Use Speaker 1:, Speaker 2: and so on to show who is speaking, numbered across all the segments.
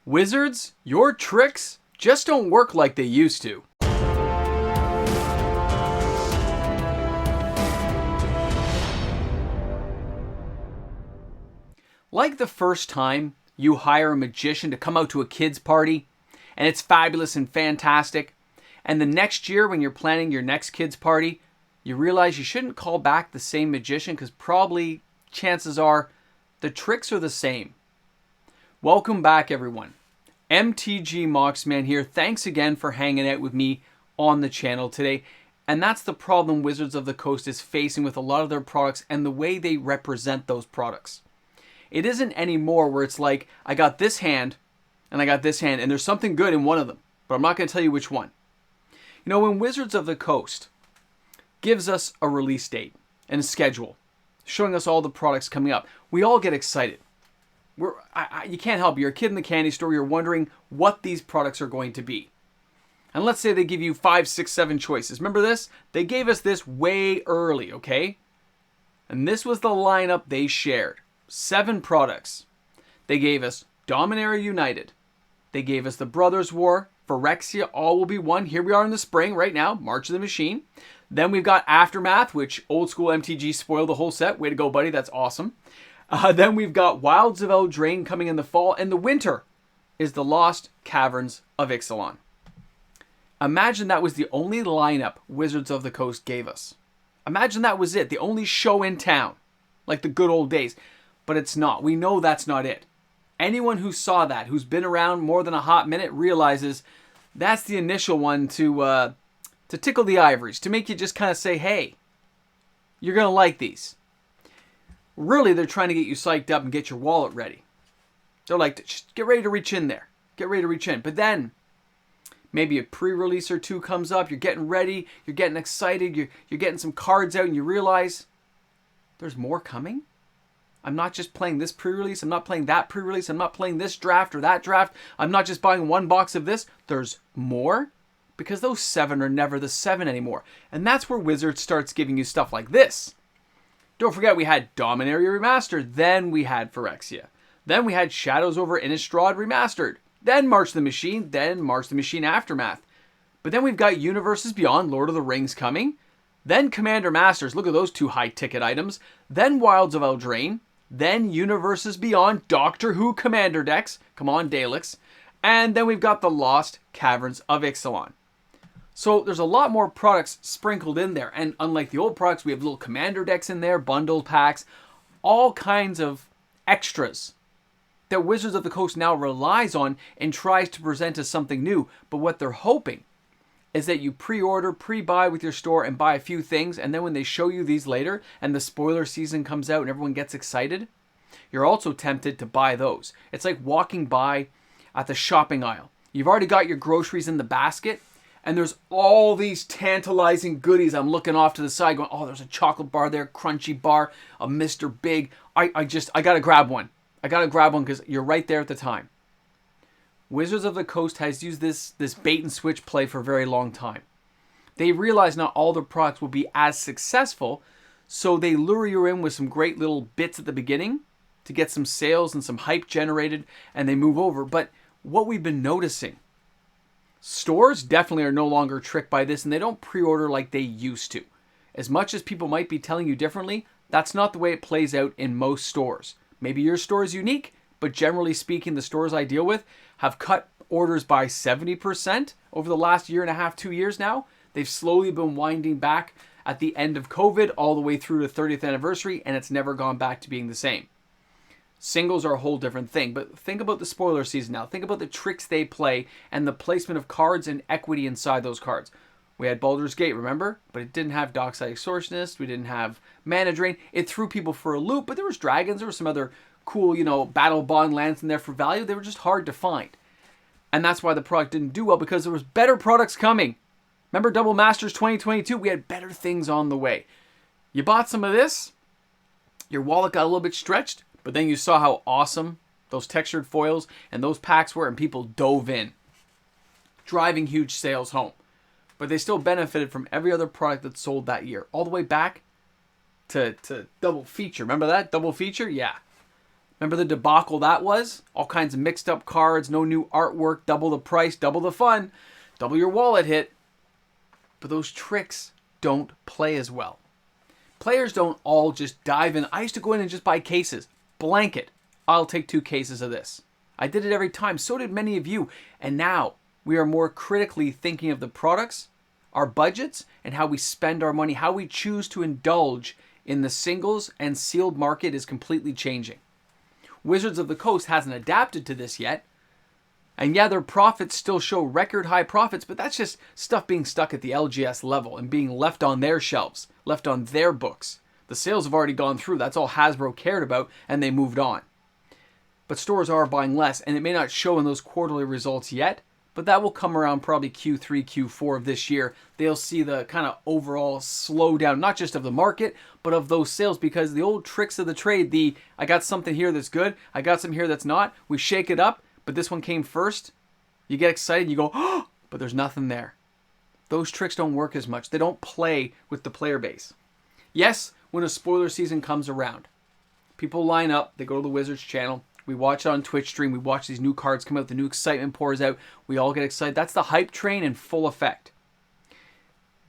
Speaker 1: Wizards, your tricks just don't work like they used to. Like the first time you hire a magician to come out to a kid's party, and it's fabulous and fantastic, and the next year when you're planning your next kid's party, you realize you shouldn't call back the same magician because probably, chances are, the tricks are the same. Welcome back, everyone. MTG Moxman here. Thanks again for hanging out with me on the channel today. And that's the problem Wizards of the Coast is facing with a lot of their products and the way they represent those products. It isn't anymore where it's like, I got this hand and I got this hand and there's something good in one of them, but I'm not going to tell you which one. You know, when Wizards of the Coast gives us a release date and a schedule, showing us all the products coming up, we all get excited. You can't help it. You're a kid in the candy store. You're wondering what these products are going to be. And let's say they give you 5, 6, 7 choices. Remember this? They gave us this way early, okay? And this was the lineup they shared. 7 products. They gave us Dominaria United. They gave us the Brothers War, Phyrexia, All Will Be One. Here we are in the spring right now, March of the Machine. Then we've got Aftermath, which old school MTG spoiled the whole set. Way to go, buddy. That's awesome. Then we've got Wilds of Eldraine coming in the fall, and the winter is the Lost Caverns of Ixalan. Imagine that was the only lineup Wizards of the Coast gave us. Imagine that was it, the only show in town, like the good old days. But it's not. We know that's not it. Anyone who saw that, who's been around more than a hot minute, realizes that's the initial one to tickle the ivories, to make you just kind of say, hey, you're going to like these. Really, they're trying to get you psyched up and get your wallet ready. They're like, just get ready to reach in there. Get ready to reach in. But then, maybe a pre-release or two comes up. You're getting ready. You're getting excited. You're getting some cards out and you realize there's more coming. I'm not just playing this pre-release. I'm not playing that pre-release. I'm not playing this draft or that draft. I'm not just buying one box of this. There's more. Because those 7 are never the 7 anymore. And that's where Wizards starts giving you stuff like this. Don't forget, we had Dominaria Remastered, then we had Phyrexia. Then we had Shadows over Innistrad Remastered. Then March the Machine, then March the Machine Aftermath. But then we've got Universes Beyond, Lord of the Rings coming. Then Commander Masters, look at those 2 high-ticket items. Then Wilds of Eldraine. Then Universes Beyond, Doctor Who Commander decks. Come on, Daleks. And then we've got the Lost Caverns of Ixalan. So there's a lot more products sprinkled in there. And unlike the old products, we have little commander decks in there, bundled packs, all kinds of extras that Wizards of the Coast now relies on and tries to present as something new. But what they're hoping is that you pre-order, pre-buy with your store and buy a few things. And then when they show you these later and the spoiler season comes out and everyone gets excited, you're also tempted to buy those. It's like walking by at the shopping aisle. You've already got your groceries in the basket. And there's all these tantalizing goodies. I'm looking off to the side going, oh, there's a chocolate bar there, crunchy bar, a Mr. Big. I got to grab one. I got to grab one because you're right there at the time. Wizards of the Coast has used this bait and switch play for a very long time. They realize not all their products will be as successful, so they lure you in with some great little bits at the beginning to get some sales and some hype generated, and they move over. But what we've been noticing, stores definitely are no longer tricked by this, and they don't pre-order like they used to. As much as people might be telling you differently, that's not the way it plays out in most stores. Maybe your store is unique, but generally speaking, the stores I deal with have cut orders by 70% over the last year and a half, 2 years now. They've slowly been winding back at the end of COVID all the way through to 30th anniversary, and it's never gone back to being the same. Singles are a whole different thing, but think about the spoiler season now. Think about the tricks they play and the placement of cards and equity inside those cards. We had Baldur's Gate, remember? But it didn't have Dockside Extortionist. We didn't have Mana Drain. It threw people for a loop, but there was dragons. There were some other cool, battle bond lands in there for value. They were just hard to find. And that's why the product didn't do well, because there was better products coming. Remember Double Masters 2022? We had better things on the way. You bought some of this, your wallet got a little bit stretched, but then you saw how awesome those textured foils and those packs were, and people dove in, driving huge sales home. But they still benefited from every other product that sold that year, all the way back to Double Feature. Remember that? Double Feature? Yeah. Remember the debacle that was? All kinds of mixed up cards, no new artwork, double the price, double the fun, double your wallet hit. But those tricks don't play as well. Players don't all just dive in. I used to go in and just buy cases. Blanket. I'll take 2 cases of this. I did it every time. So did many of you. And now we are more critically thinking of the products, our budgets, and how we spend our money. How we choose to indulge in the singles and sealed market is completely changing. Wizards of the Coast hasn't adapted to this yet. And yeah, their profits still show record high profits, but that's just stuff being stuck at the LGS level and being left on their shelves, left on their books. The sales have already gone through. That's all Hasbro cared about, and they moved on. But stores are buying less, and it may not show in those quarterly results yet, but that will come around probably Q3, Q4 of this year. They'll see the kind of overall slowdown, not just of the market, but of those sales, because the old tricks of the trade, I got something here that's good, I got some here that's not, we shake it up, but this one came first. You get excited, you go, oh, but there's nothing there. Those tricks don't work as much. They don't play with the player base. Yes, when a spoiler season comes around, people line up, they go to the Wizards channel, we watch it on Twitch stream, we watch these new cards come out, the new excitement pours out, we all get excited. That's the hype train in full effect.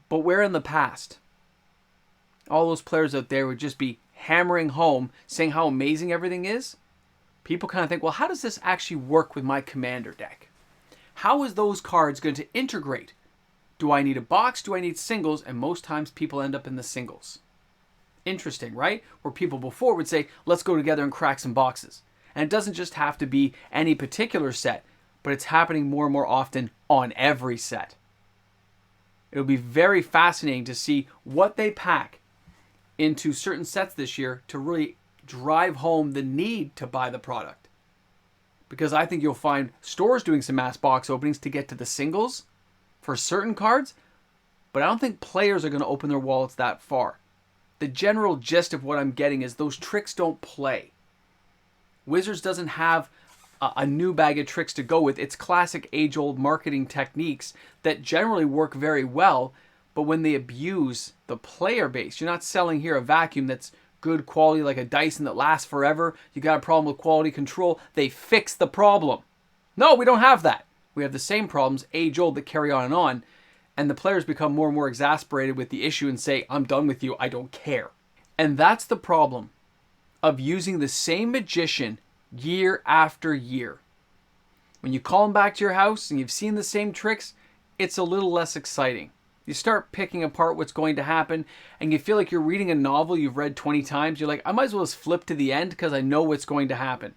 Speaker 1: But where in the past, all those players out there would just be hammering home, saying how amazing everything is, people kind of think, well, how does this actually work with my commander deck? How is those cards going to integrate? Do I need a box? Do I need singles? And most times people end up in the singles. Interesting, right? Where people before would say, let's go together and crack some boxes. And it doesn't just have to be any particular set, but it's happening more and more often on every set. It'll be very fascinating to see what they pack into certain sets this year to really drive home the need to buy the product. Because I think you'll find stores doing some mass box openings to get to the singles for certain cards, but I don't think players are going to open their wallets that far. The general gist of what I'm getting is those tricks don't play. Wizards doesn't have a new bag of tricks to go with. It's classic age-old marketing techniques that generally work very well, but when they abuse the player base, you're not selling here a vacuum that's good quality like a Dyson that lasts forever. You got a problem with quality control. They fix the problem. No, we don't have that. We have the same problems, age-old, that carry on, and the players become more and more exasperated with the issue and say, I'm done with you, I don't care. And that's the problem of using the same magician year after year. When you call them back to your house and you've seen the same tricks, it's a little less exciting. You start picking apart what's going to happen, and you feel like you're reading a novel you've read 20 times. You're like, I might as well just flip to the end because I know what's going to happen.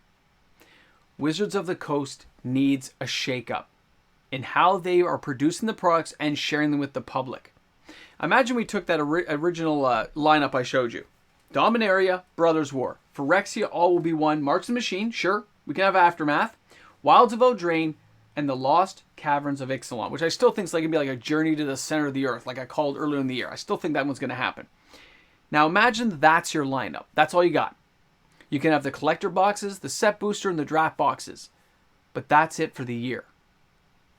Speaker 1: Wizards of the Coast needs a shakeup in how they are producing the products and sharing them with the public. Imagine we took that original lineup I showed you. Dominaria, Brothers War. Phyrexia, All Will Be One. March the Machine, sure. We can have Aftermath. Wilds of Eldraine, and the Lost Caverns of Ixalan, which I still think is going to be like a journey to the center of the earth, like I called earlier in the year. I still think that one's going to happen. Now imagine that's your lineup. That's all you got. You can have the collector boxes, the set booster, and the draft boxes. But that's it for the year.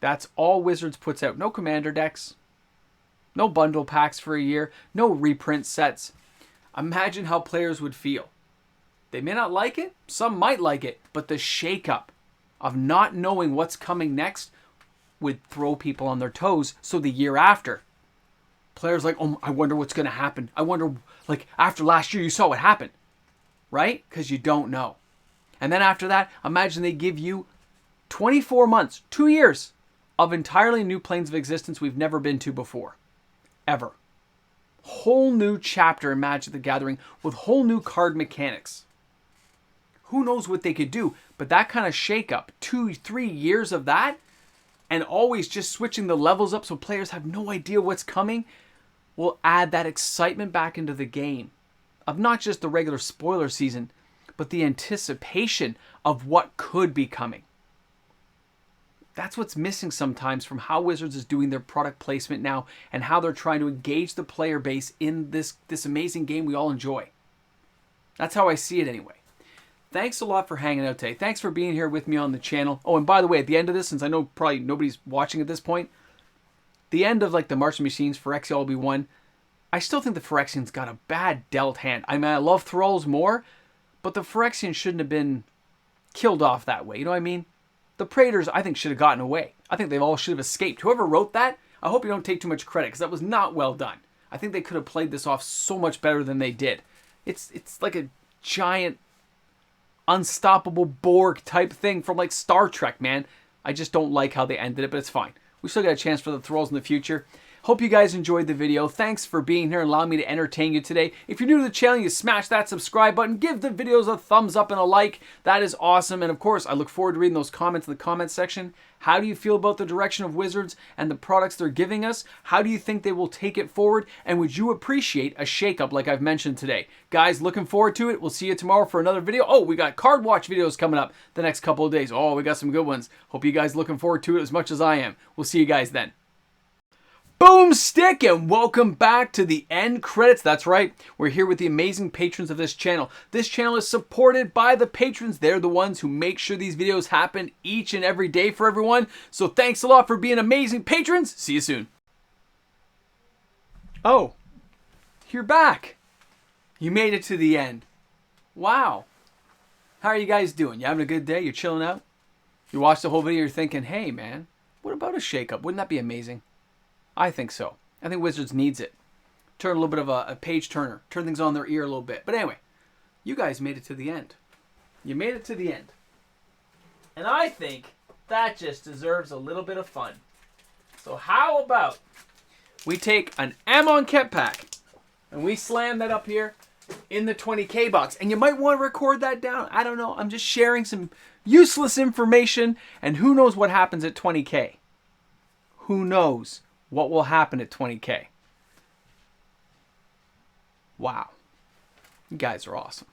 Speaker 1: That's all Wizards puts out. No commander decks. No bundle packs for a year. No reprint sets. Imagine how players would feel. They may not like it. Some might like it. But the shakeup of not knowing what's coming next would throw people on their toes. So the year after, players like, oh, I wonder what's going to happen. I wonder, like, after last year, you saw what happened. Right? Because you don't know. And then after that, imagine they give you 24 months, 2 years of entirely new planes of existence we've never been to before. Ever. Whole new chapter in Magic the Gathering with whole new card mechanics. Who knows what they could do, but that kind of shakeup, 2-3 years of that, and always just switching the levels up so players have no idea what's coming, will add that excitement back into the game of not just the regular spoiler season, but the anticipation of what could be coming. That's what's missing sometimes from how Wizards is doing their product placement now and how they're trying to engage the player base in this amazing game we all enjoy. That's how I see it anyway. Thanks a lot for hanging out today. Thanks for being here with me on the channel. Oh, and by the way, at the end of this, since I know probably nobody's watching at this point, the end of like the March of Machines, Phyrexia All Be One, I still think the Phyrexian's got a bad dealt hand. I mean, I love Thralls more, but the Phyrexians shouldn't have been killed off that way. You know what I mean? The Praetors, I think, should have gotten away. I think they all should have escaped. Whoever wrote that, I hope you don't take too much credit, because that was not well done. I think they could have played this off so much better than they did. It's like a giant, unstoppable Borg type thing from like Star Trek, man. I just don't like how they ended it, but it's fine. We still got a chance for the Thralls in the future. Hope you guys enjoyed the video. Thanks for being here and allowing me to entertain you today. If you're new to the channel, you smash that subscribe button. Give the videos a thumbs up and a like. That is awesome. And of course, I look forward to reading those comments in the comment section. How do you feel about the direction of Wizards and the products they're giving us? How do you think they will take it forward? And would you appreciate a shakeup like I've mentioned today? Guys, looking forward to it. We'll see you tomorrow for another video. Oh, we got card watch videos coming up the next couple of days. Oh, we got some good ones. Hope you guys looking forward to it as much as I am. We'll see you guys then. Boomstick, and welcome back to the end credits. That's right, we're here with the amazing patrons of this channel. This channel is supported by the patrons. They're the ones who make sure these videos happen each and every day for everyone. So thanks a lot for being amazing patrons. See you soon. Oh, you're back. You made it to the end. Wow. How are you guys doing? You having a good day? You're chilling out? You watched the whole video, you're thinking, hey man, what about a shakeup? Wouldn't that be amazing? I think so. I think Wizards needs it. Turn a little bit of a page turner. Turn things on their ear a little bit. But anyway, you guys made it to the end. You made it to the end. And I think that just deserves a little bit of fun. So how about we take an Amonkhet pack and we slam that up here in the 20K box. And you might want to record that down. I don't know. I'm just sharing some useless information. And who knows what happens at 20K? Who knows what will happen at 20K? Wow. You guys are awesome.